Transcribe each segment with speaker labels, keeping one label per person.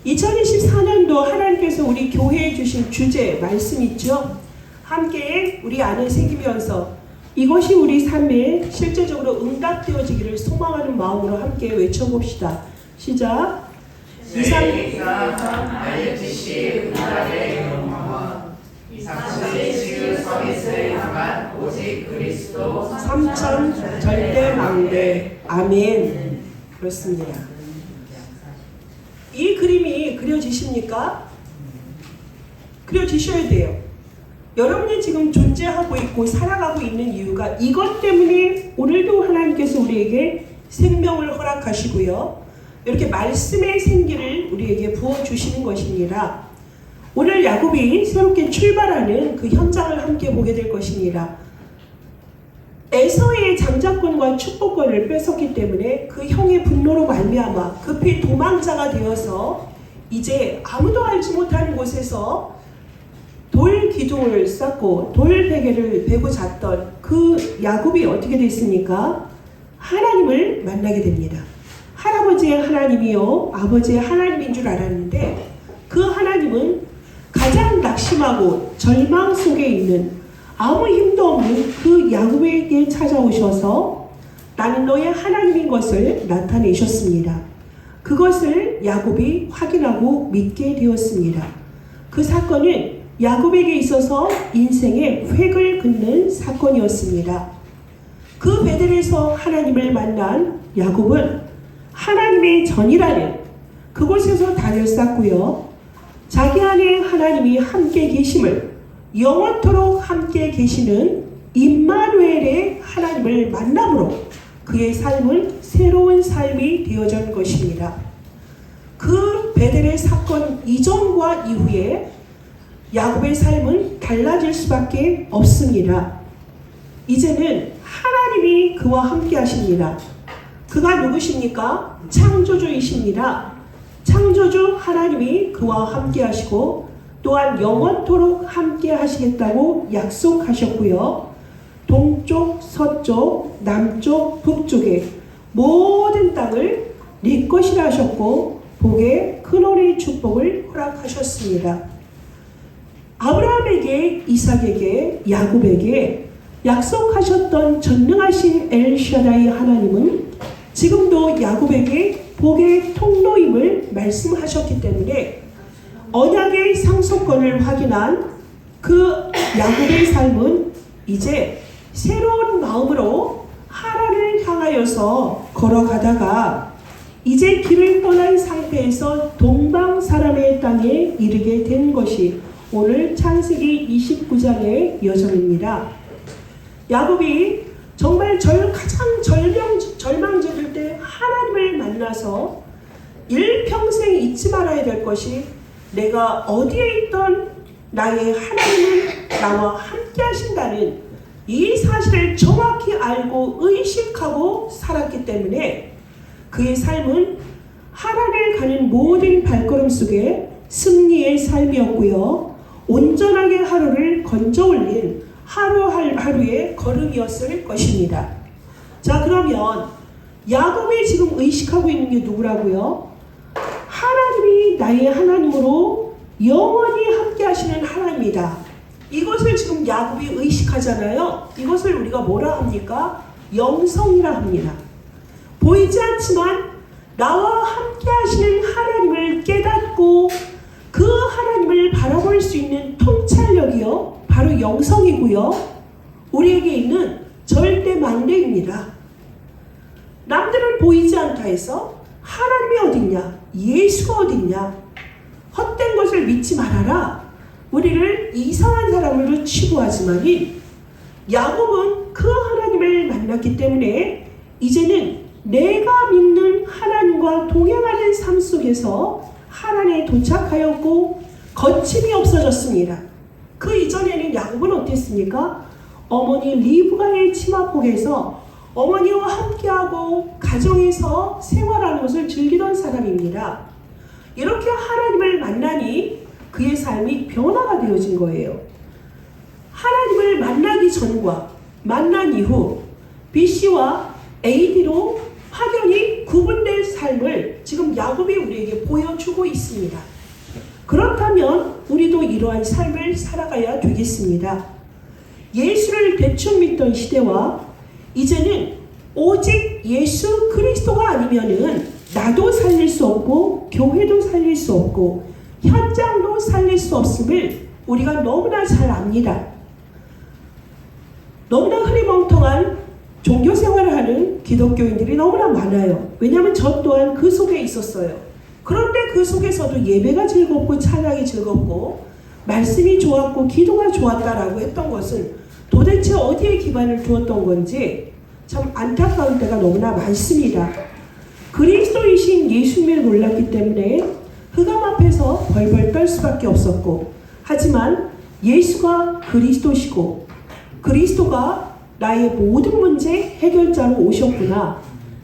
Speaker 1: 2024년도 하나님께서 우리 교회에 주신 주제 말씀 있죠? 함께 우리 안에 새기면서 이것이 우리 삶에 실제적으로 응답되어지기를 소망하는 마음으로 함께 외쳐봅시다. 시작.
Speaker 2: 알려주실 응답의 영광과 이상하실 서비스를 향한 오직 그리스도
Speaker 1: 삼천 절대 망대. 아멘. 그렇습니다. 이 그림이 그려지십니까? 그려지셔야 돼요. 여러분이 지금 존재하고 있고 살아가고 있는 이유가 이것 때문에 오늘도 하나님께서 우리에게 생명을 허락하시고요. 이렇게 말씀의 생기를 우리에게 부어주시는 것입니다. 오늘 야곱이 새롭게 출발하는 그 현장을 함께 보게 될 것입니다. 에서의 장자권과 축복권을 뺏었기 때문에 그 형의 분노로 말미암아 급히 도망자가 되어서 이제 아무도 알지 못하는 곳에서 돌 기둥을 쌓고 돌 베개를 베고 잤던 그 야곱이 어떻게 됐습니까? 하나님을 만나게 됩니다. 할아버지의 하나님이요 아버지의 하나님인 줄 알았는데 그 하나님은 가장 낙심하고 절망 속에 있는 아무 힘도 없는 그 야곱에게 찾아오셔서 나는 너의 하나님인 것을 나타내셨습니다. 그것을 야곱이 확인하고 믿게 되었습니다. 그 사건은 야곱에게 있어서 인생의 획을 긋는 사건이었습니다. 그 베델에서 하나님을 만난 야곱은 하나님의 전이라는 그곳에서 단을 쌓고요. 자기 안에 하나님이 함께 계심을 영원토록 함께 계시는 임마누엘의 하나님을 만남으로 그의 삶은 새로운 삶이 되어진 것입니다. 그 베델의 사건 이전과 이후에 야곱의 삶은 달라질 수밖에 없습니다. 이제는 하나님이 그와 함께 하십니다. 그가 누구십니까? 창조주이십니다. 창조주 하나님이 그와 함께 하시고 또한 영원토록 함께 하시겠다고 약속하셨고요. 동쪽, 서쪽, 남쪽, 북쪽의 모든 땅을 네 것이라 하셨고 복의 큰오리 축복을 허락하셨습니다. 아브라함에게, 이삭에게, 야곱에게 약속하셨던 전능하신 엘샤다이 하나님은 지금도 야곱에게 복의 통로임을 말씀하셨기 때문에 언약의 상속권을 확인한 그 야곱의 삶은 이제 새로운 마음으로 하나님을 향하여서 걸어가다가 이제 길을 떠난 상태에서 동방 사람의 땅에 이르게 된 것이 오늘 창세기 29장의 여정입니다. 야곱이 정말 가장 절망적일 때 하나님을 만나서 일평생 잊지 말아야 될 것이 내가 어디에 있던 나의 하나님은 나와 함께 하신다는 이 사실을 정확히 알고 의식하고 살았기 때문에 그의 삶은 하나님을 가는 모든 발걸음 속에 승리의 삶이었고요. 온전하게 하루를 건져 올린 하루하루의 걸음이었을 것입니다. 자, 그러면 야곱이 지금 의식하고 있는 게 누구라고요? 하나님이 나의 하나님으로 영원히 함께 하시는 하나님이다. 이것을 지금 야곱이 의식하잖아요. 이것을 우리가 뭐라 합니까? 영성이라 합니다. 보이지 않지만 나와 함께 하시는 하나님을 깨닫고 그 하나님을 바라볼 수 있는 통찰력이요 바로 영성이고요. 우리에게 있는 절대 망대입니다. 남들은 보이지 않다 해서 하나님이 어딨냐? 예수가 어딨냐? 헛된 것을 믿지 말아라. 우리를 이상한 사람으로 취급하지만이 야곱은 그 하나님을 만났기 때문에 이제는 내가 믿는 하나님과 동행하는 삶 속에서 하나님에 도착하였고 거침이 없어졌습니다. 그 이전에는 야곱은 어땠습니까? 어머니 리브가의 치마폭에서 어머니와 함께하고 가정에서 생활하는 것을 즐기던 사람입니다. 이렇게 하나님을 만나니 그의 삶이 변화가 되어진 거예요. 하나님을 만나기 전과 만난 이후 BC와 AD로 확연히 구분된 삶을 지금 야곱이 우리에게 보여주고 있습니다. 그렇다면 우리도 이러한 삶을 살아가야 되겠습니다. 예수를 대충 믿던 시대와 이제는 오직 예수 그리스도가 아니면은 나도 살릴 수 없고 교회도 살릴 수 없고 현장도 살릴 수 없음을 우리가 너무나 잘 압니다. 너무나 흐리멍텅한 종교 생활을 하는 기독교인들이 너무나 많아요. 왜냐하면 저 또한 그 속에 있었어요. 그런데 그 속에서도 예배가 즐겁고 찬양이 즐겁고 말씀이 좋았고 기도가 좋았다라고 했던 것은 도대체 어디에 기반을 두었던 건지 참 안타까운 때가 너무나 많습니다. 그리스도이신 예수님을 몰랐기 때문에 흑암 앞에서 벌벌 떨 수밖에 없었고, 하지만 예수가 그리스도시고 그리스도가 나의 모든 문제 해결자로 오셨구나.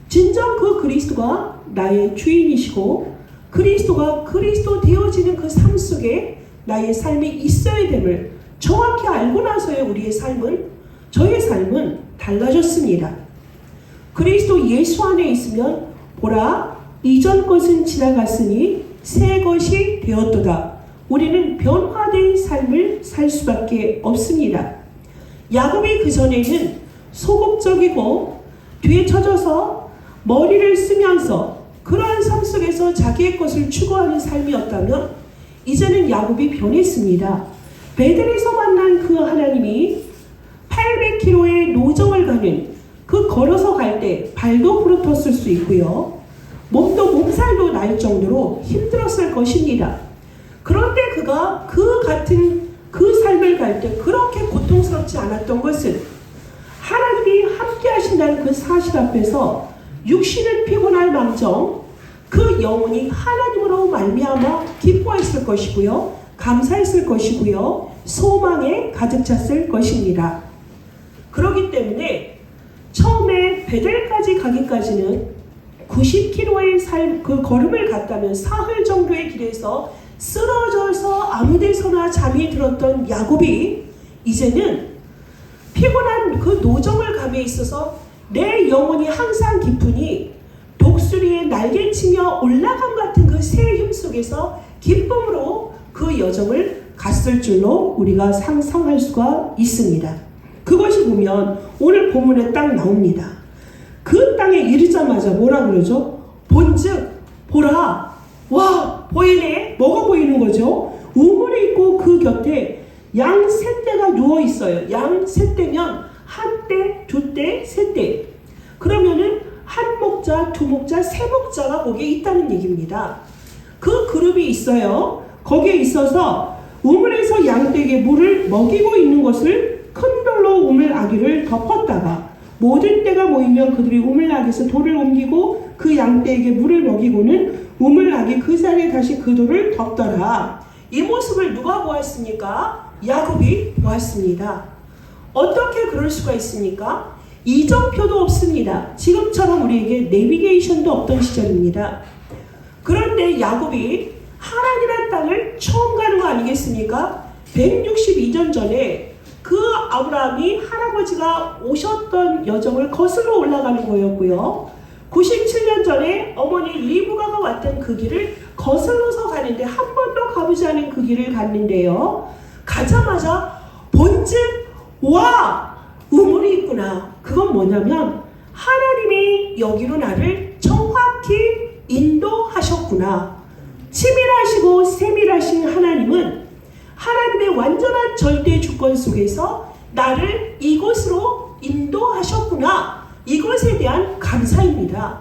Speaker 1: 진정 그 그리스도가 나의 주인이시고 그리스도가 그리스도 되어지는 그 삶 속에 나의 삶이 있어야 됨을 정확히 알고 나서의 저의 삶은 달라졌습니다. 그리스도 예수 안에 있으면 보라, 이전 것은 지나갔으니 새 것이 되었도다. 우리는 변화된 삶을 살 수밖에 없습니다. 야곱이 그전에는 소극적이고 뒤에 처져서 머리를 쓰면서 그러한 삶 속에서 자기의 것을 추구하는 삶이었다면 이제는 야곱이 변했습니다. 베델에서 만난 그 하나님이 800km의 노정을 가는 그 걸어서 갈 때 발도 부르텄을 수 있고요. 몸도 몸살도 날 정도로 힘들었을 것입니다. 그런데 그가 그 같은 그 삶을 갈 때 그렇게 고통스럽지 않았던 것은 하나님이 함께 하신다는 그 사실 앞에서 육신은 피곤할 망정 그 영혼이 하나님으로 말미암아 기뻐했을 것이고요. 감사했을 것이고요. 소망에 가득 찼을 것입니다. 그렇기 때문에 처음에 베델까지 가기까지는 90km의 그 걸음을 갔다면 사흘 정도의 길에서 쓰러져서 아무 데서나 잠이 들었던 야곱이 이제는 피곤한 그 노정을 감에 있어서 내 영혼이 항상 기쁘니 독수리의 날개치며 올라감 같은 그 새 힘 속에서 기쁨으로 그 여정을 갔을 줄로 우리가 상상할 수가 있습니다. 그것이 보면 오늘 본문에 딱 나옵니다. 그 땅에 이르자마자 뭐라 그러죠? 본즉 보라, 와 보이네. 뭐가 보이는 거죠? 우물이 있고 그 곁에 양 세 떼가 누워 있어요. 양 세 떼면 한 떼, 두 떼, 세 떼. 그러면은 한 목자, 두 목자, 세 목자가 거기에 있다는 얘기입니다. 그 그룹이 있어요. 거기에 있어서 우물에서 양떼에게 물을 먹이고 있는 것을 큰 돌로 우물 아귀를 덮었다가 모든 떼가 모이면 그들이 우물 아귀에서 돌을 옮기고 그 양떼에게 물을 먹이고는 우물 아귀 그 자리에 다시 그 돌을 덮더라. 이 모습을 누가 보았습니까? 야곱이 보았습니다. 어떻게 그럴 수가 있습니까? 이정표도 없습니다. 지금처럼 우리에게 내비게이션도 없던 시절입니다. 그런데 야곱이 하란이라는 땅을 처음 가는 거 아니겠습니까? 162년 전에 그 아브라함이 할아버지가 오셨던 여정을 거슬러 올라가는 거였고요. 97년 전에 어머니 리브가가 왔던 그 길을 거슬러서 가는데 한 번도 가보지 않은 그 길을 갔는데요. 가자마자 본즉 와 우물이 있구나. 그건 뭐냐면 하나님이 여기로 나를 정확히 인도하셨구나. 치밀하시고 세밀하신 하나님은 하나님의 완전한 절대 주권 속에서 나를 이곳으로 인도하셨구나. 이것에 대한 감사입니다.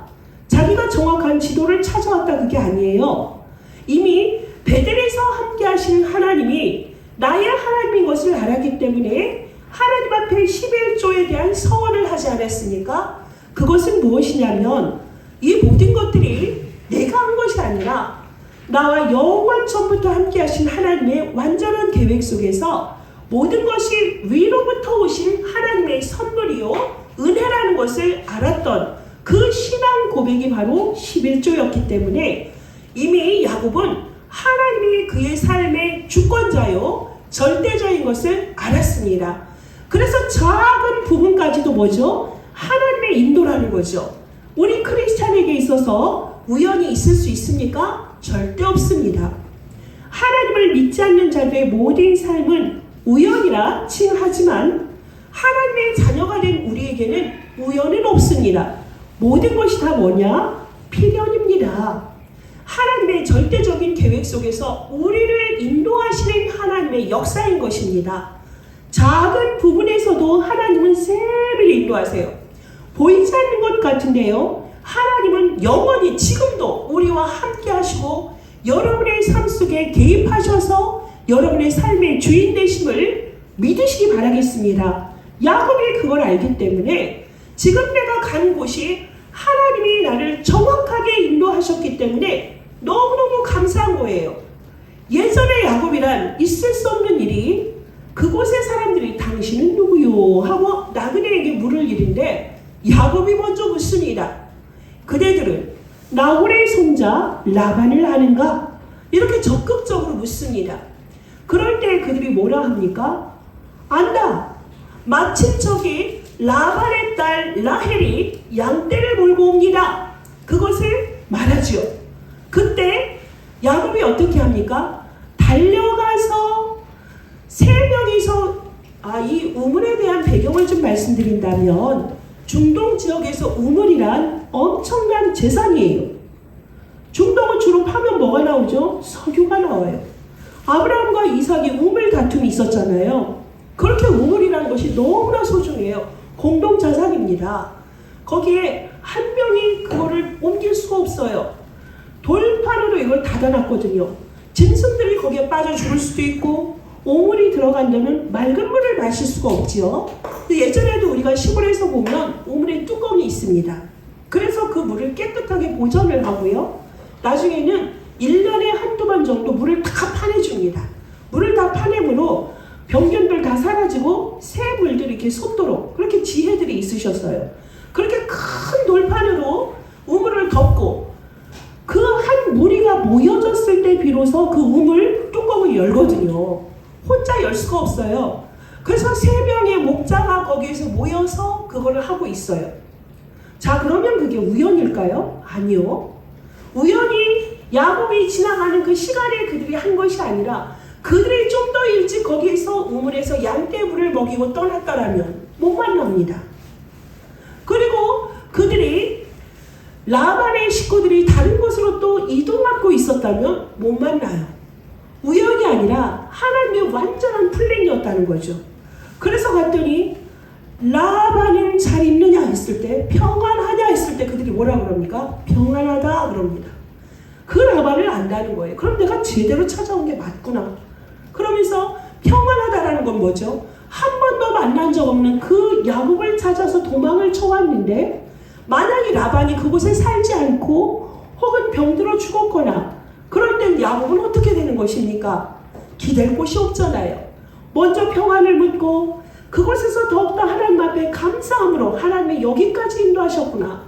Speaker 1: 자기가 정확한 지도를 찾아왔다 그게 아니에요. 이미 베델에서 함께 하시는 하나님이 나의 하나님인 것을 알았기 때문에 하나님 앞에 11조에 대한 서원을 하지 않았습니까? 그것은 무엇이냐면 이 모든 것들이 내가 한 것이 아니라 나와 영원 전부터 함께 하신 하나님의 완전한 계획 속에서 모든 것이 위로부터 오신 하나님의 선물이요 은혜라는 것을 알았던 그 신앙 고백이 바로 11조였기 때문에 이미 야곱은 하나님이 그의 삶의 주권자요 절대자인 것을 알았습니다. 그래서 작은 부분까지도 뭐죠? 하나님의 인도라는 거죠. 우리 크리스찬에게 있어서 우연이 있을 수 있습니까? 절대 없습니다. 하나님을 믿지 않는 자들의 모든 삶은 우연이라 칭하지만 하나님의 자녀가 된 우리에게는 우연은 없습니다. 모든 것이 다 뭐냐? 필연입니다. 하나님의 절대적인 계획 속에서 우리를 인도하시는 하나님의 역사인 것입니다. 작은 부분에서도 하나님은 세밀히 인도하세요. 보이지 않는 것 같은데요, 하나님은 영원히 지금도 우리와 함께 하시고 여러분의 삶 속에 개입하셔서 여러분의 삶의 주인 되심을 믿으시기 바라겠습니다. 야곱이 그걸 알기 때문에 지금 내가 간 곳이 하나님이 나를 정확하게 인도하셨기 때문에 너무너무 감사한 거예요. 예전에 야곱이란 있을 수 없는 일이 그곳의 사람들이 당신은 누구요? 하고 나그네에게 물을 일인데 야곱이 먼저 묻습니다. 그대들은 나홀의 손자 라반을 아는가? 이렇게 적극적으로 묻습니다. 그럴 때 그들이 뭐라 합니까? 안다. 마침 저기 라반의 딸 라헬이 양떼를 몰고 옵니다. 그것을 말하지요. 그때 야곱이 어떻게 합니까? 달려가서 세 명이서 이 우물에 대한 배경을 좀 말씀드린다면 중동 지역에서 우물이란 엄청난 재산이에요. 중동은 주로 파면 뭐가 나오죠? 석유가 나와요. 아브라함과 이삭이 우물 다툼이 있었잖아요. 그렇게 우물이라는 것이 너무나 소중해요. 공동자산입니다. 거기에 한 명이 그거를 옮길 수가 없어요. 돌판으로 이걸 닫아놨거든요. 짐승들이 거기에 빠져 죽을 수도 있고 오물이 들어간다면 맑은 물을 마실 수가 없지요. 예전에도 우리가 시골에서 보면 오물에 뚜껑이 있습니다. 그래서 그 물을 깨끗하게 보존을 하고요. 나중에는 1년에 한두 번 정도 물을 다 파내줍니다. 물을 다 파내므로 병균들 다 사라지고 새 물들이 이렇게 솟도록 그렇게 지혜들이 있으셨어요. 그렇게 큰 돌판으로 우물을 덮고 그 한 무리가 모여졌을 때 비로소 그 우물 뚜껑을 열거든요. 혼자 열 수가 없어요. 그래서 3명의 목자가 거기에서 모여서 그거를 하고 있어요. 자, 그러면 그게 우연일까요? 아니요. 우연히 야곱이 지나가는 그 시간에 그들이 한 것이 아니라 그들이 좀 더 일찍 거기에서 우물에서 양떼물을 먹이고 떠났다라면 못 만납니다. 그리고 그들이 라반의 식구들이 다른 곳으로 또 이동하고 있었다면 못 만나요. 우연이 아니라 하나님의 완전한 플랜이었다는 거죠. 그래서 갔더니 라반은 잘 있느냐 했을 때, 평안하냐 했을 때 그들이 뭐라 그럽니까? 평안하다 그럽니다. 그 라반을 안다는 거예요. 그럼 내가 제대로 찾아온 게 맞구나. 그러면서 평안하다라는 건 뭐죠? 한 번도 만난 적 없는 그 야곱을 찾아서 도망을 쳐왔는데 만약에 라반이 그곳에 살지 않고 혹은 병들어 죽었거나 그럴 땐 야곱은 어떻게 되는 것입니까? 기댈 곳이 없잖아요. 먼저 평안을 묻고 그곳에서 더욱더 하나님 앞에 감사함으로 하나님이 여기까지 인도하셨구나.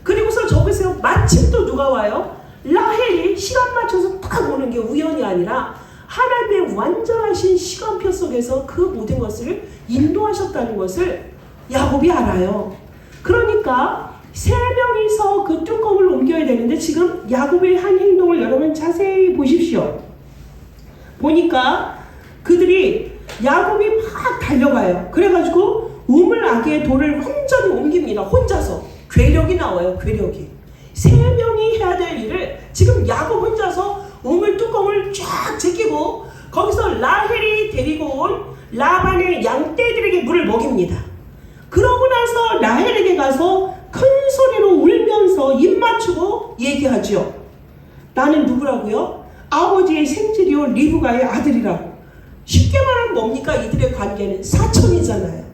Speaker 1: 그리고서 저기서 마침 또 누가 와요? 라헬이 시간 맞춰서 딱 오는 게 우연이 아니라 하나님의 완전하신 시간표 속에서 그 모든 것을 인도하셨다는 것을 야곱이 알아요. 그러니까 3명이서 그 뚜껑을 옮겨야 되는데 지금 야곱의 한 행동을 여러분 자세히 보십시오. 보니까 그들이 야곱이 막 달려가요. 그래가지고 우물 아귀의 돌을 완전히 옮깁니다. 혼자서. 괴력이 나와요. 괴력이. 3명이 해야 될 일을 지금 야곱 혼자서 우물 뚜껑을 쫙 제끼고 거기서 라헬이 데리고 온 라반의 양떼들에게 물을 먹입니다. 그러고 나서 라헬에게 가서 큰 소리로 울면서 입 맞추고 얘기하죠. 나는 누구라고요? 아버지의 생질이요 리브가의 아들이라고. 쉽게 말하면 뭡니까? 이들의 관계는 사촌이잖아요.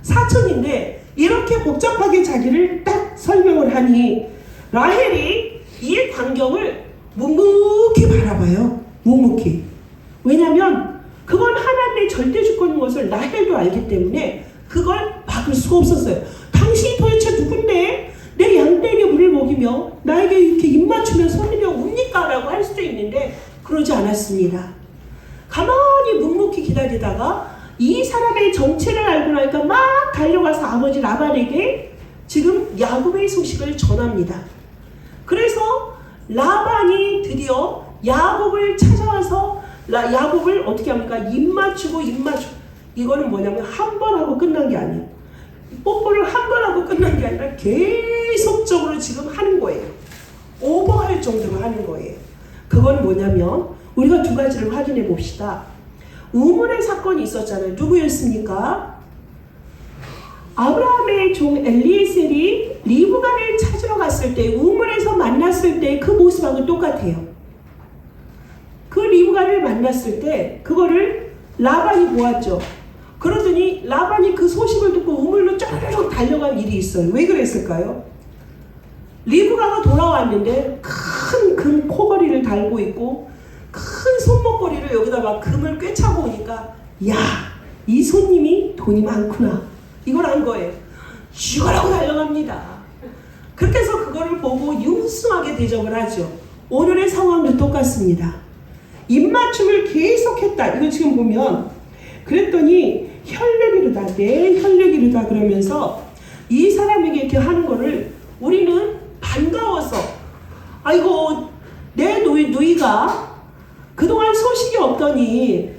Speaker 1: 사촌인데 이렇게 복잡하게 자기를 딱 설명을 하니 라헬이 이 광경을 묵묵히 바라봐요. 묵묵히. 왜냐하면 그건 하나님의 절대주권인 것을 라헬도 알기 때문에 그걸 막을 수가 없었어요. 당신이 도대체 누군데 내 양떼에게 물을 먹이며 나에게 이렇게 입 맞추며 손이며 웁니까? 라고 할 수도 있는데 그러지 않았습니다. 가만히 묵묵히 기다리다가 이 사람의 정체를 알고 나니까 막 달려가서 아버지 라반에게 지금 야곱의 소식을 전합니다. 그래서 라반이 드디어 야곱을 찾아와서 야곱을 어떻게 합니까? 입 맞추고 이거는 뭐냐면 한 번 하고 끝난 게 아니에요. 뽀뽀를 한 번 하고 끝난 게 아니라 계속적으로 지금 하는 거예요. 오버할 정도로 하는 거예요. 그건 뭐냐면 우리가 두 가지를 확인해 봅시다. 우물의 사건이 있었잖아요. 누구였습니까? 아브라함의 종 엘리에셀이 리브가를 찾으러 갔을 때 우물에서 만났을 때 그 모습하고 똑같아요. 그 리브가를 만났을 때 그거를 라반이 보았죠. 그러더니 라반이 그 소식을 듣고 우물로 쩌르륵 달려간 일이 있어요. 왜 그랬을까요? 리브가가 돌아왔는데 큰 금 코걸이를 달고 있고 큰 손목걸이를 여기다 막 금을 꿰차고 오니까 야, 이 손님이 돈이 많구나. 이걸 한 거예요. 죽으라고 달려갑니다. 그렇게 해서 그거를 보고 융숭하게 대접을 하죠. 오늘의 상황도 똑같습니다. 입맞춤을 계속했다. 이거 지금 보면 그랬더니 혈내기르다 내 혈내기르다 그러면서 이 사람에게 이렇게 하는 거를 우리는 반가워서 아이고 내 누이가 그동안 소식이 없더니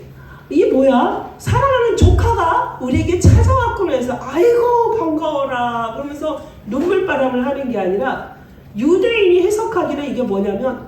Speaker 1: 이게 뭐야? 사랑하는 조카가 우리에게 찾아왔구나 해서 아이고 반가워라 그러면서 눈물바람을 하는 게 아니라 유대인이 해석하기는 이게 뭐냐면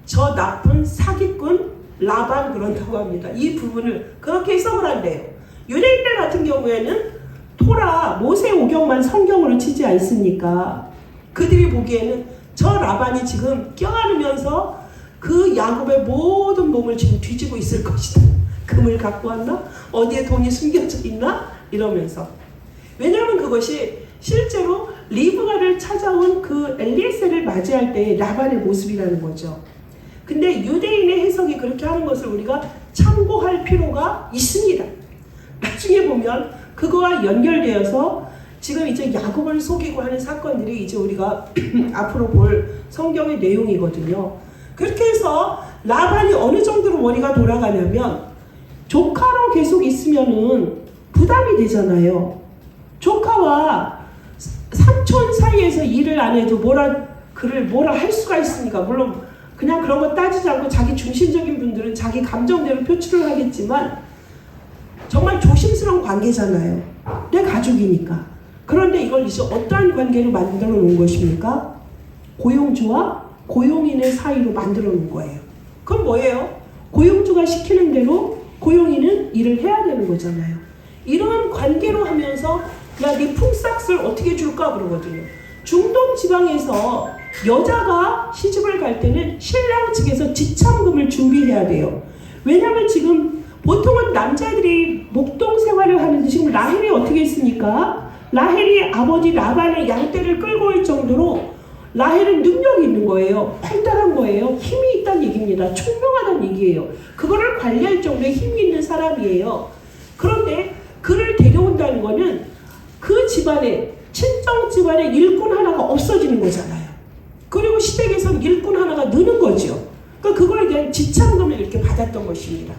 Speaker 1: 저 나쁜 사기꾼 라반 그런다고 합니다. 이 부분을 그렇게 해석을 한대요. 유대인들 같은 경우에는 토라 모세 오경만 성경으로 치지 않습니까? 그들이 보기에는 저 라반이 지금 껴안으면서 그 야곱의 모든 몸을 지금 뒤지고 있을 것이다. 금을 갖고 왔나? 어디에 돈이 숨겨져 있나? 이러면서. 왜냐하면 그것이 실제로 리브가를 찾아온 그 엘리에셀을 맞이할 때 라반의 모습이라는 거죠. 근데 유대인의 해석이 그렇게 하는 것을 우리가 참고할 필요가 있습니다. 나중에 보면 그거와 연결되어서 지금 이제 야곱을 속이고 하는 사건들이 이제 우리가 앞으로 볼 성경의 내용이거든요. 그렇게 해서 라반이 어느 정도로 머리가 돌아가냐면 조카로 계속 있으면은 부담이 되잖아요. 조카와 삼촌 사이에서 일을 안 해도 뭐라 할 수가 있습니까? 물론 그냥 그런 거 따지지 않고 자기 중심적인 분들은 자기 감정대로 표출을 하겠지만 정말 조심스러운 관계잖아요. 내 가족이니까. 그런데 이걸 이제 어떠한 관계로 만들어 놓은 것입니까? 고용주와 고용인의 사이로 만들어 놓은 거예요. 그럼 뭐예요? 고용주가 시키는 대로 고용인은 일을 해야 되는 거잖아요. 이러한 관계로 하면서 야, 네 품삯을 어떻게 줄까 그러거든요. 중동 지방에서 여자가 시집을 갈 때는 신랑 측에서 지참금을 준비해야 돼요. 왜냐하면 지금 보통은 남자들이 목동 생활을 하는데 지금 라헬이 어떻게 했습니까? 라헬이 아버지 라반의 양떼를 끌고 올 정도로 라헬은 능력이 있는 거예요. 활달한 거예요. 힘이 있다는 얘기입니다. 총명하다는 얘기예요. 그거를 관리할 정도의 힘이 있는 사람이에요. 그런데 그를 데려온다는 거는 그 집안에 친정 집안에 일꾼 하나가 없어지는 거잖아요. 그리고 시댁에서는 일꾼 하나가 느는 거죠. 그러니까 그거에 대한 지참금을 이렇게 받았던 것입니다.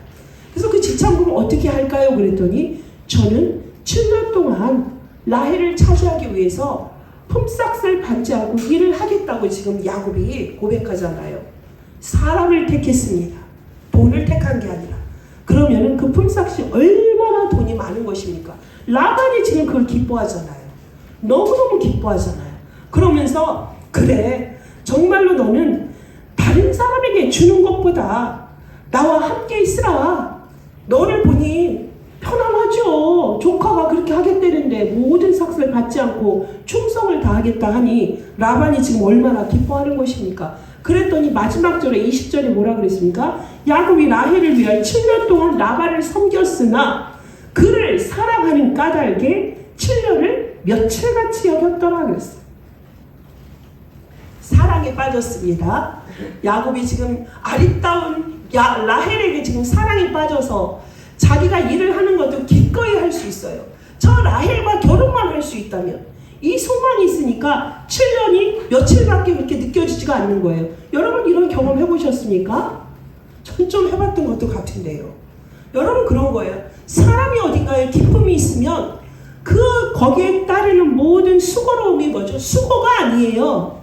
Speaker 1: 그래서 그 지참금을 어떻게 할까요? 그랬더니 저는 7년 동안 라헬을 차지하기 위해서 품삯을 받지 않고 일을 하겠다고 지금 야곱이 고백하잖아요. 사람을 택했습니다. 돈을 택한 게 아니라. 그러면은 그 품삯이 얼마나 돈이 많은 것입니까? 라반이 지금 그걸 기뻐하잖아요. 너무너무 기뻐하잖아요. 그러면서 그래 정말로 너는 다른 사람에게 주는 것보다 나와 함께 있으라. 너를 보니 편안하죠. 조카가 그렇게 하겠다는데 모든 삭스를 받지 않고 충성을 다하겠다 하니 라반이 지금 얼마나 기뻐하는 것입니까? 그랬더니 마지막 절에 20절에 뭐라 그랬습니까? 야곱이 라헬을 위하여 7년 동안 라반을 섬겼으나 그를 사랑하는 까닭에 7년을 며칠같이 여겼더라 그랬어요. 사랑에 빠졌습니다. 야곱이 지금 아리따운 라헬에게 지금 사랑에 빠져서 자기가 일을 하는 것도 기꺼이 할 수 있어요. 저 라헬과 결혼만 할 수 있다면 이 소망이 있으니까 7년이 며칠밖에 그렇게 느껴지지가 않는 거예요. 여러분 이런 경험 해보셨습니까? 전 좀 해봤던 것도 같은데요. 여러분 그런 거예요. 사람이 어딘가에 기쁨이 있으면 거기에 따르는 모든 수고로움이 뭐죠? 수고가 아니에요.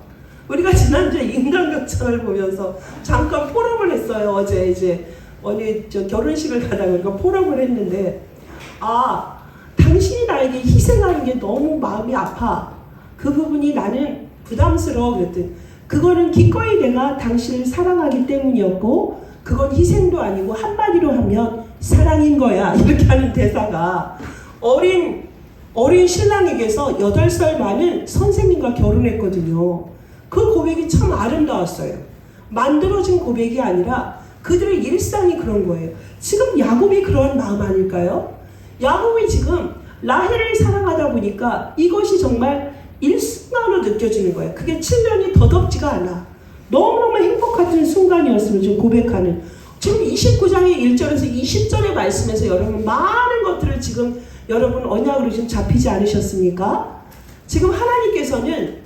Speaker 1: 우리가 지난주에 인간극장을 보면서 잠깐 포럼을 했어요. 어제 이제 어느 결혼식을 가다가 우리가 포럼을 했는데, 아, 당신이 나에게 희생하는 게 너무 마음이 아파. 그 부분이 나는 부담스러워. 그랬더니 그거는 기꺼이 내가 당신을 사랑하기 때문이었고, 그건 희생도 아니고 한마디로 하면 사랑인 거야. 이렇게 하는 대사가, 어린 신랑에게서 8살 많은 선생님과 결혼했거든요. 그 고백이 참 아름다웠어요. 만들어진 고백이 아니라 그들의 일상이 그런 거예요. 지금 야곱이 그런 마음 아닐까요? 야곱이 지금 라헬을 사랑하다 보니까 이것이 정말 일순간으로 느껴지는 거예요. 그게 7년이 더덥지가 않아. 너무너무 행복한 순간이었으면 지금 고백하는. 지금 29장의 1절에서 20절의 말씀에서 여러분 많은 것들을 지금 여러분 언약으로 지금 잡히지 않으셨습니까? 지금 하나님께서는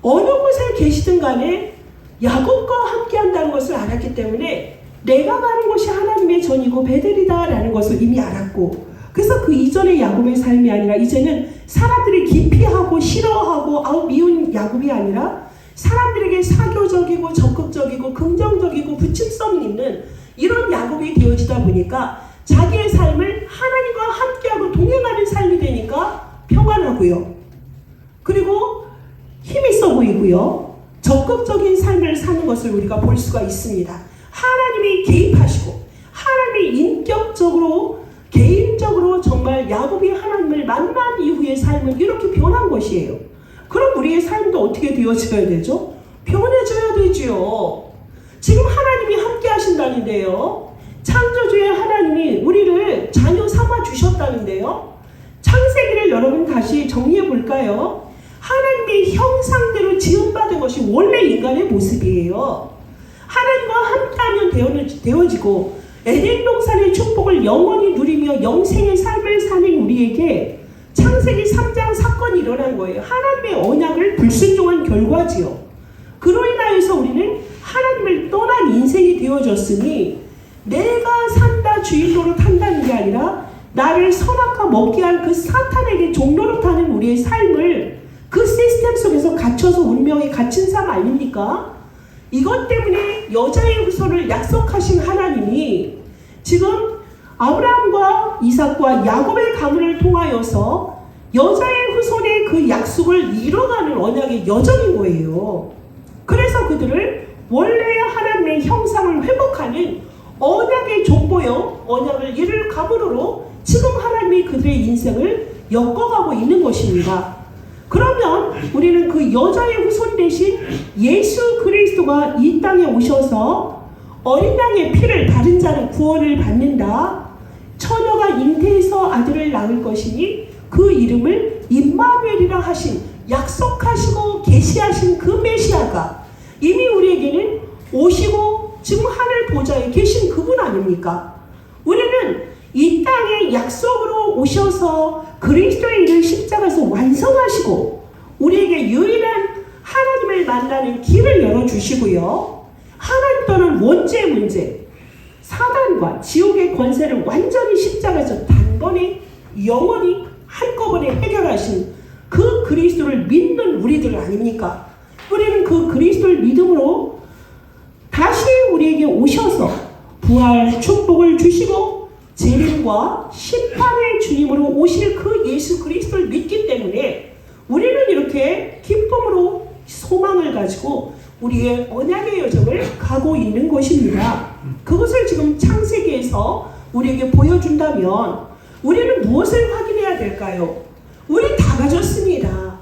Speaker 1: 어느 곳에 계시든 간에 야곱과 함께 한다는 것을 알았기 때문에 내가 가는 곳이 하나님의 전이고 베델이다 라는 것을 이미 알았고, 그래서 그 이전의 야곱의 삶이 아니라 이제는 사람들이 기피하고 싫어하고 아우 미운 야곱이 아니라 사람들에게 사교적이고 적극적이고 긍정적이고 부침성 있는 이런 야곱이 되어지다 보니까 자기의 삶을 하나님과 함께하고 동행하는 삶이 되니까 평안하고요. 그리고 힘이 있어 보이고요. 적극적인 삶을 사는 것을 우리가 볼 수가 있습니다. 하나님이 개입하시고 하나님이 인격적으로 개인적으로 정말 야곱이 하나님을 만난 이후의 삶은 이렇게 변한 것이에요. 그럼 우리의 삶도 어떻게 되어져야 되죠? 변해져야 되지요. 지금 하나님이 함께 하신다는데요. 창조주의 하나님이 우리를 자녀 삼아 주셨다는데요. 창세기를 여러분 다시 정리해 볼까요? 하나님의 형상대로 지음받은 것이 원래 인간의 모습이에요. 하나님과 함께하면 되어지고 에덴 동산의 축복을 영원히 누리며 영생의 삶을 사는 우리에게 창세기 3장 사건이 일어난 거예요. 하나님의 언약을 불순종한 결과지요. 그로 인하여서 우리는 하나님을 떠난 인생이 되어졌으니 내가 산다 주인 노릇한다는 게 아니라 나를 선악과 먹게 한 그 사탄에게 종노릇하는 우리의 삶을 그 시스템 속에서 갇혀서 운명에 갇힌 삶 아닙니까? 이것 때문에 여자의 후손을 약속하신 하나님이 지금 아브라함과 이삭과 야곱의 가문을 통하여서 여자의 후손의 그 약속을 이뤄가는 언약의 여정인 거예요. 그래서 그들을 원래의 하나님의 형상을 회복하는 언약의 족보요, 언약을 이룰 가문으로 지금 하나님이 그들의 인생을 엮어가고 있는 것입니다. 그러면 우리는 그 여자의 후손 대신 예수 그리스도가 이 땅에 오셔서 어린 양의 피를 바른 자는 구원을 받는다. 처녀가 잉태해서 아들을 낳을 것이니 그 이름을 임마누엘이라 하신, 약속하시고 계시하신 그 메시아가 이미 우리에게는 오시고 지금 하늘 보좌에 계신 그분 아닙니까? 우리는 이 땅에 약속으로 오셔서 그리스도의 일을 십자가에서 완성하시고 우리에게 유일한 하나님을 만나는 길을 열어주시고요. 하나님 또는 원죄의 문제, 사단과 지옥의 권세를 완전히 십자가에서 단번에 영원히 한꺼번에 해결하신 그 그리스도를 믿는 우리들 아닙니까? 우리는 그 그리스도를 믿음으로 다시 우리에게 오셔서 부활 축복을 주시고 재림과 심판의 주님으로 오실 그 예수 그리스도를 믿기 때문에 우리는 이렇게 기쁨으로 소망을 가지고 우리의 언약의 여정을 가고 있는 것입니다. 그것을 지금 창세기에서 우리에게 보여준다면 우리는 무엇을 확인해야 될까요? 우리 다 가졌습니다.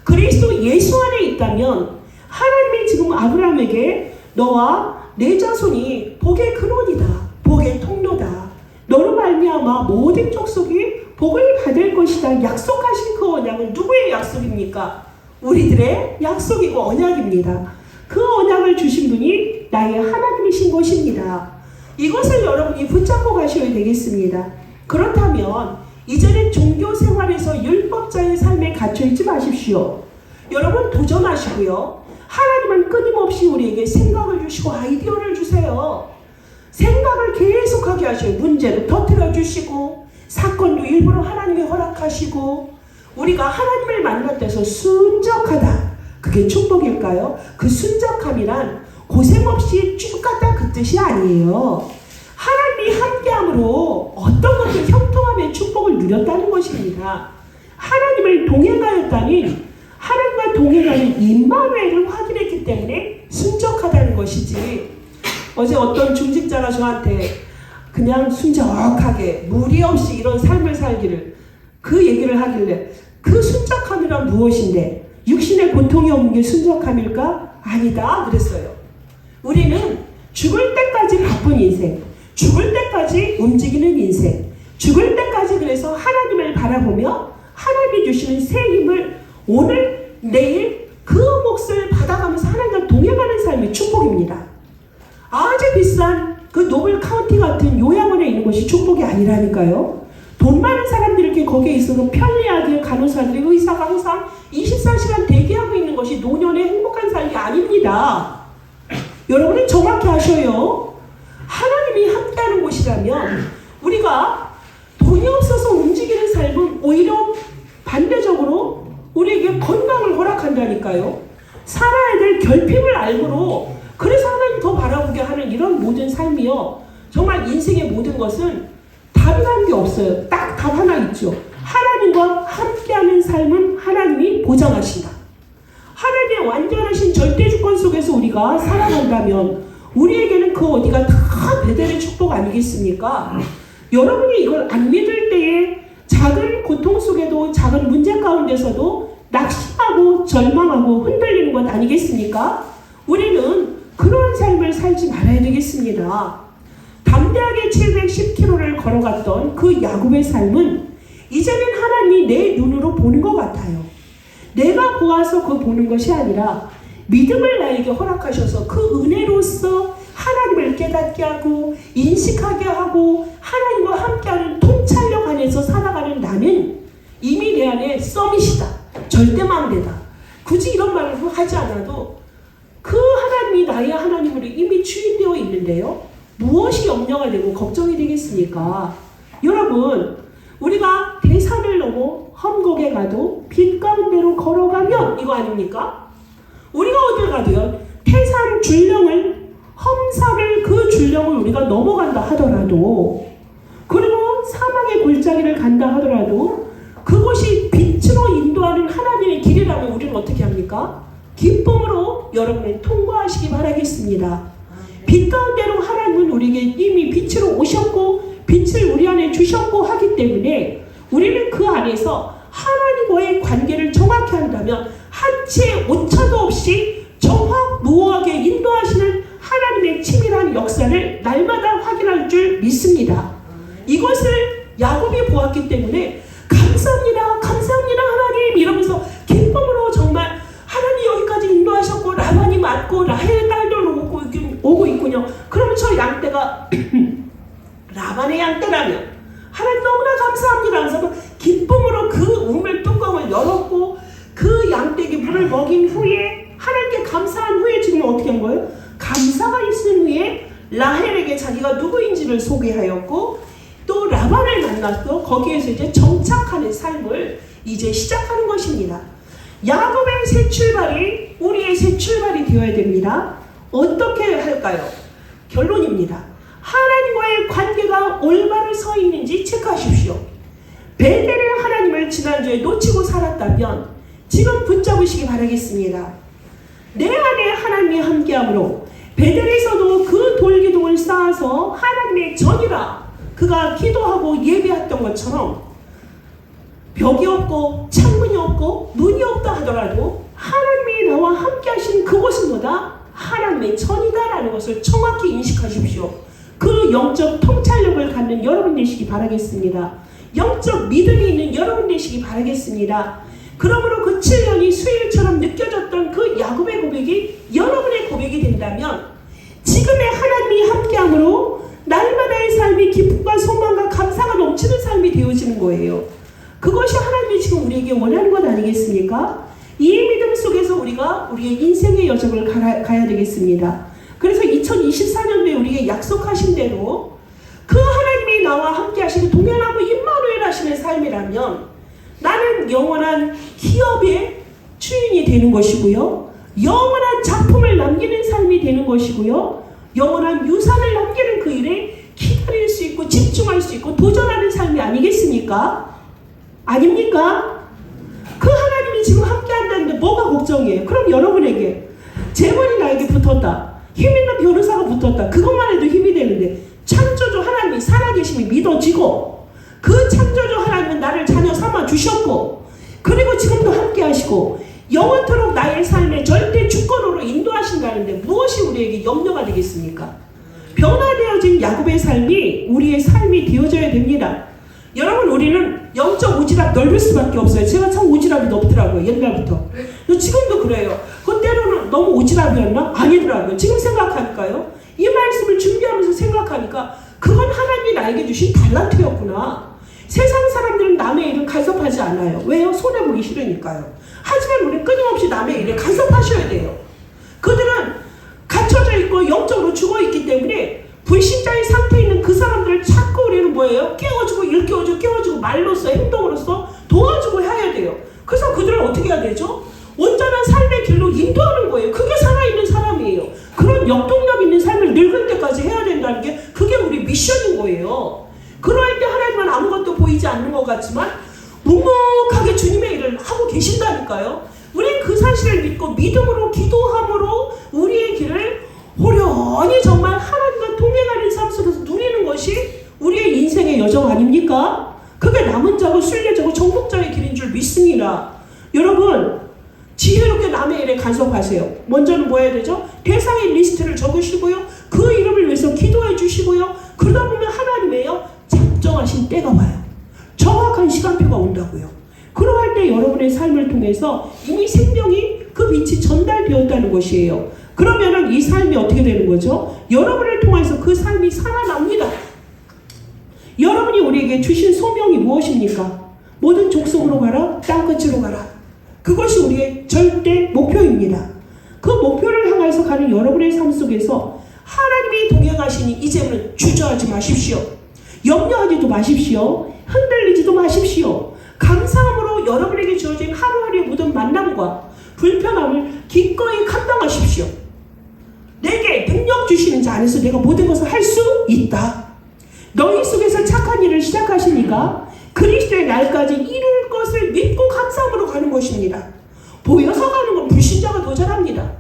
Speaker 1: 그리스도 예수 안에 있다면 하나님이 지금 아브라함에게 너와 내 자손이 복의 근원이다, 복의 통로다, 너로 말미암아 모든 족속이 복을 받을 것이다 약속하신 그 언약은 누구의 약속입니까? 우리들의 약속이고 언약입니다. 그 언약을 주신 분이 나의 하나님이신 것입니다. 이것을 여러분이 붙잡고 가셔야 되겠습니다. 그렇다면 이제는 종교 생활에서 율법자의 삶에 갇혀있지 마십시오. 여러분 도전하시고요. 하나님은 끊임없이 우리에게 생각을 주시고 아이디어를 주세요. 생각을 계속하게 하셔요. 문제를 터뜨려 주시고 사건도 일부러 하나님이 허락하시고 우리가 하나님을 만날 때서 순적하다. 그 그게 축복일까요? 그 순적함이란 고생 없이 쭉 갔다 그 뜻이 아니에요. 하나님이 함께함으로 어떤 것들 형통함의 축복을 누렸다는 것입니다. 하나님을 동행하였다니 하나님과 동행하는 임마누엘을 확인했기 때문에 순적하다는 것이지. 어제 어떤 중직자가 저한테 그냥 순적하게 무리 없이 이런 삶을 살기를 그 얘기를 하길래 그 순적함이란 무엇인데 육신의 고통이 없는 게 순적함일까? 아니다 그랬어요. 우리는 죽을 때까지 바쁜 인생, 죽을 때까지 움직이는 인생, 죽을 때까지 그래서 하나님을 바라보며 하나님이 주시는 새 힘을 오늘 내일 그 몫을 받아가면서 하나님과 동행하는 삶이 축복입니다. 아주 비싼 그 노블 카운티 같은 요양원에 있는 것이 축복이 아니라니까요. 돈 많은 사람들이 이렇게 거기에 있어서 편리하게 간호사들이 의사가 항상 24시간 대기하고 있는 것이 노년의 행복한 삶이 아닙니다. 여러분은 정확히 아셔요. 하나님이 함께하는 곳이라면 우리가 돈이 없어서 움직이는 삶은 오히려 반대적으로 우리에게 건강을 허락한다니까요. 살아야 될 결핍을 알므로 그래서 하나님 더 바라보게 하는 이런 모든 삶이요. 정말 인생의 모든 것은 답이라는 게 없어요. 딱 답 하나 있죠. 하나님과 함께하는 삶은 하나님이 보장하신다. 하나님의 완전하신 절대주권 속에서 우리가 살아간다면 우리에게는 그 어디가 다 베델의 축복 아니겠습니까? 여러분이 이걸 안 믿을 때에 작은 고통 속에도 작은 문제 가운데서도 낙심하고 절망하고 흔들리는 것 아니겠습니까? 우리는 그런 삶을 살지 말아야 되겠습니다. 담대하게 710km를 걸어갔던 그 야곱의 삶은 이제는 하나님이 내 눈으로 보는 것 같아요. 내가 보아서 그 보는 것이 아니라 믿음을 나에게 허락하셔서 그 은혜로서 하나님을 깨닫게 하고 인식하게 하고 하나님과 함께하는 통찰력 안에서 살아가는 나는 이미 내 안에 서밋이다. 절대망대다. 굳이 이런 말을 하지 않아도 그 하나님이 나의 하나님으로 이미 추인되어 있는데요. 무엇이 염려가 되고 걱정이 되겠습니까? 여러분, 우리가 대산을 넘어 험곡에 가도 빛 가운데로 걸어가면 이거 아닙니까? 우리가 어딜 가도요. 태산 줄령을 험산을 그 줄령을 우리가 넘어간다 하더라도 그리고 사망의 골짜기를 간다 하더라도 그것이 빛으로 인도하는 하나님의 길이라면 우리는 어떻게 합니까? 기쁨으로 여러분은 통과하시기 바라겠습니다. 빛 가운데로 하나님은 우리에게 이미 빛으로 오셨고 빛을 우리 안에 주셨고 하기 때문에 우리는 그 안에서 하나님과의 관계를 정확히 한다면 한 치의 오차도 없이 정확무오하게 인도하시는 하나님의 치밀한 역사를 날마다 확인할 줄 믿습니다. 이것을 야곱이 보았기 때문에 감사합니다. 감사합니다 하나님 이러면서 기쁨으로 정말 하나님 여기까지 인도하셨고 라반이 맞고 라헬의 딸들로 오고 있군요. 그러면 저 양떼가 라반의 양떼라면 하나님 너무나 감사합니다 하면서 기쁨으로 그 우물 뚜껑을 열었고 그 양떼에게 물을 먹인 후에 하나님께 감사한 후에 지금 어떻게 한 거예요? 감사가 있은 후에 라헬에게 자기가 누구인지를 소개하였고 또 라반을 만났고 거기에서 이제 정착하는 삶을 이제 시작하는 것입니다. 야곱의 새 출발이 우리의 새 출발이 되어야 됩니다. 어떻게 할까요? 결론입니다. 하나님과의 관계가 올바로 서 있는지 체크하십시오. 베델의 하나님을 지난주에 놓치고 살았다면 지금 붙잡으시기 바라겠습니다. 내 안에 하나님이 함께함으로 베델에서도 그 돌기둥을 쌓아서 하나님의 전이라 그가 기도하고 예배했던 것처럼 벽이 없고 창문이 없고 문이 없다 하더라도 하나님이 나와 함께 하신 그곳은 뭐다? 하나님의 전이다라는 것을 정확히 인식하십시오. 그 영적 통찰력을 갖는 여러분 되시기 바라겠습니다. 영적 믿음이 있는 여러분 되시기 바라겠습니다. 그러므로 그 7년이 수일처럼 느껴졌던 그 야곱의 고백이 여러분의 고백이 된다면 지금의 하나님이 함께함으로 날마다의 삶이 기쁨과 소망과 감사가 넘치는 삶이 되어지는 거예요. 그것이 하나님이 지금 우리에게 원하는 것 아니겠습니까? 이 믿음 속에서 우리가 우리의 인생의 여정을 가야 되겠습니다. 그래서 2024년도에 우리에게 약속하신 대로 그 하나님이 나와 함께 하시는 동행하고 임마누엘 하시는 삶이라면 나는 영원한 기업의 주인이 되는 것이고요. 영원한 작품을 남기는 삶이 되는 것이고요. 영원한 유산을 남기는 그 일에 기다릴 수 있고 집중할 수 있고 도전하는 삶이 아니겠습니까? 아닙니까? 그 하나님이 지금 함께 한다는데 뭐가 걱정이에요? 그럼 여러분에게 재벌이 나에게 붙었다, 힘 있는 변호사가 붙었다, 그것만 해도 힘이 되는데 창조주 하나님이 살아계심이 믿어지고 그 창조주 하나님은 나를 자녀 삼아 주셨고 그리고 지금도 함께 하시고 영원토록 나의 삶의 절대 주권으로 인도하신다는데 무엇이 우리에게 염려가 되겠습니까? 변화되어진 야곱의 삶이 우리의 삶이 되어져야 됩니다. 여러분, 우리는 영적 오지랖 넓을 수밖에 없어요. 제가 참 오지랖이 넓더라고요, 옛날부터. 지금도 그래요. 그 때로는 너무 오지랖이었나? 아니더라고요. 지금 생각하니까요. 이 말씀을 준비하면서 생각하니까 그건 하나님이 나에게 주신 달란트였구나. 세상 사람들은 남의 일을 간섭하지 않아요. 왜요? 손해보기 싫으니까요. 하지만 우리는 끊임없이 남의 일에 간섭하셔야 돼요. 그들은 갇혀져 있고 영적으로 죽어있기 때문에 불신자의 상태에 있는 그 사람들을 자꾸 우리는 뭐예요? 깨워주고 일깨워주고 깨워주고 말로써 행동으로써 도와주고 해야 돼요. 그래서 그들을 어떻게 해야 되죠? 온전한 삶의 길로 인도하는 거예요. 그게 살아있는 사람이에요. 그런 역동력 있는 삶을 늙을 때까지 해야 된다는 게 그게 우리 미션인 거예요. 그럴 때 하나님은 아무것도 보이지 않는 것 같지만 묵묵하게 주님의 일을 하고 계신다니까요. 우리는 그 사실을 믿고 믿음으로 기도함으로 우리의 길을 호련히 정말 하나님과 동행하는 삶 속에서 누리는 것이 우리의 인생의 여정 아닙니까? 그게 남은 자고 순례자고 정복자의 길인 줄 믿습니다. 여러분, 지혜롭게 남의 일에 간섭하세요. 먼저는 뭐 해야 되죠? 대상의 리스트를 적으시고요. 그 이름을 위해서 기도해 주시고요. 그러다 보면 하나님의요 작정하신 때가 와요. 정확한 시간표가 온다고요. 그러할 때 여러분의 삶을 통해서 이미 생명이 그 빛이 전달되었다는 것이에요. 그러면은 이 삶이 어떻게 되는 거죠? 여러분을 통해서 그 삶이 살아납니다. 여러분이 우리에게 주신 소명이 무엇입니까? 모든 족속으로 가라, 땅끝으로 가라. 그것이 우리의 절대 목표입니다. 그 목표를 향해서 가는 여러분의 삶 속에서 하나님이 동행하시니 이제는 주저하지 마십시오. 염려하지도 마십시오. 흔들리지도 마십시오. 감사함으로 여러분에게 주어진 하루하루의 모든 만남과 불편함을 기꺼이 감당하십시오. 내게 능력 주시는 자 안에서 내가 모든 것을 할 수 있다. 너희 속에서 착한 일을 시작하시니까 그리스도의 날까지 이룰 것을 믿고 감사함으로 가는 것입니다. 보여서 가는 건 불신자가 더 잘합니다.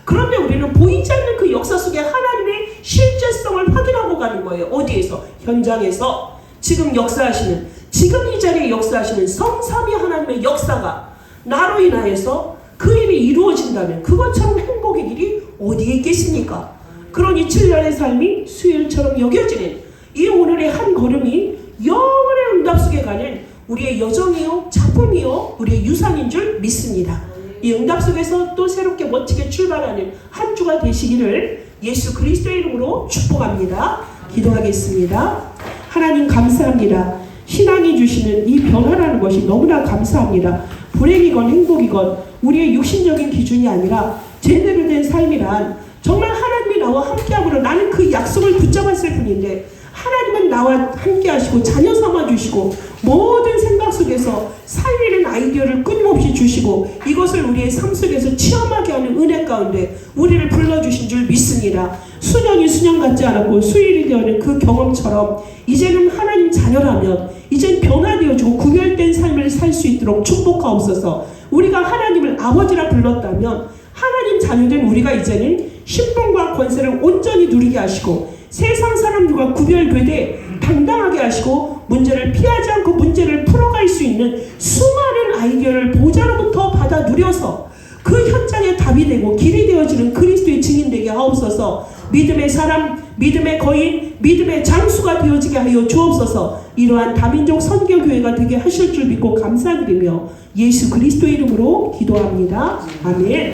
Speaker 1: 그런데 우리는 보이지 않는 그 역사 속에 하나님의 실제성을 확인하고 가는 거예요. 어디에서? 현장에서 지금 역사하시는, 지금 이 자리에 역사하시는 성삼위 하나님의 역사가 나로 인하여서 그 일이 이루어진다면 그것처럼 행복의 길이 어디에 있겠습니까? 그러니 7년의 삶이 수일처럼 여겨지는 이 오늘의 한 걸음이 영원의 응답 속에 가는 우리의 여정이요, 작품이요, 우리의 유산인 줄 믿습니다. 이 응답 속에서 또 새롭게 멋지게 출발하는 한 주가 되시기를 예수 그리스도의 이름으로 축복합니다. 기도하겠습니다. 하나님 감사합니다. 신앙이 주시는 이 변화라는 것이 너무나 감사합니다. 불행이건 행복이건 우리의 육신적인 기준이 아니라 제대로 된 삶이란 정말 하나님이 나와 함께함으로 나는 그 약속을 붙잡았을 뿐인데 하나님은 나와 함께 하시고 자녀 삼아 주시고 모든 생각 속에서 살리는 아이디어를 끊임없이 주시고 이것을 우리의 삶 속에서 체험하게 하는 은혜 가운데 우리를 불러주신 줄 믿습니다. 수년이 수년 같지 않았고 수일이 되어는 그 경험처럼 이제는 하나님 자녀라면 이젠 변화되어지고 구별된 삶을 살 수 있도록 축복하옵소서. 우리가 하나님을 아버지라 불렀다면 하나님 자녀된 우리가 이제는 신분과 권세를 온전히 누리게 하시고 세상 사람들과 구별되되 당당하게 하시고 문제를 피하지 않고 문제를 풀어갈 수 있는 수많은 아이디어를 보좌로부터 받아 누려서 그 현장에 답이 되고 길이 되어지는 그리스도의 증인 되게 하옵소서. 믿음의 사람, 믿음의 거인, 믿음의 장수가 되어지게 하여 주옵소서. 이러한 다민족 선교교회가 되게 하실 줄 믿고 감사드리며 예수 그리스도의 이름으로 기도합니다. 아멘.